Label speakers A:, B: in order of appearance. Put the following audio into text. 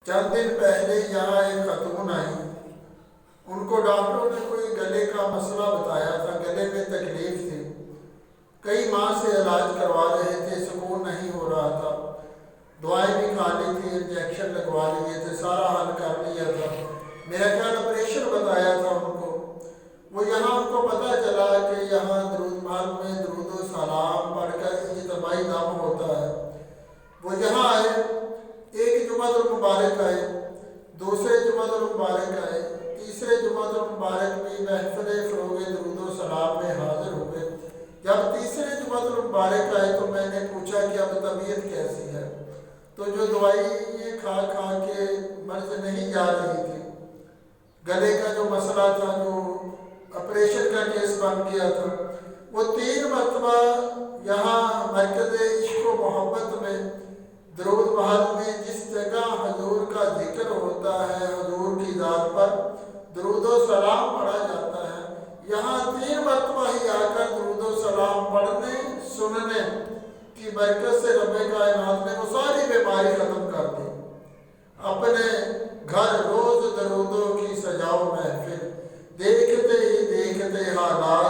A: چند دن پہلے یہاں ایک خاتون آئی، ان کو ڈاکٹروں نے کوئی گلے کا مسئلہ بتایا تھا، گلے میں تکلیف تھی، کئی ماہ سے علاج کروا رہے تھے، سکون نہیں ہو رہا تھا، دوائیں بھی کھا لی تھی، انجیکشن لگوا لیے تھے، سارا حل کر لیا تھا، میرا خیال آپریشن بتایا تھا ان کو۔ وہ یہاں ان کو پتہ چلا کہ یہاں درود محل میں درود و سلام پڑھ کر اجتماعی دم ہوتا ہے۔ وہ یہاں آئے، ایک جمعہ المبارک آئے، دوسرے جمعہ المبارک آئے، تیسرے جمعہ المبارک بھی محفل فروغ درود و سلام میں حاضر ہوئے۔ جب تیسرے جمعہ المبارک آئے تو میں نے پوچھا کہ اب طبیعت کیسی ہے، تو جو دوائی یہ کھا کھا کے مرض نہیں جا رہی تھی، گلے کا جو مسئلہ تھا، جو آپریشن کا کیس بن گیا تھا، وہ 3 مرتبہ یہاں مرکز عشق و محبت میں درود محل میں جس جگہ حضور کا ذکر ہوتا ہے، حضور کی ذات پر درود و سلام پڑھا جاتا ہے، یہاں 3 مرتبہ ہی آ کر درود و سلام پڑھنے سننے کی برکت سے رب کائنات نے وہ ساری بیماری ختم کر دی۔ اپنے گھر روز درودوں کی سجاؤ محفل، دیکھتے ہی دیکھتے حالات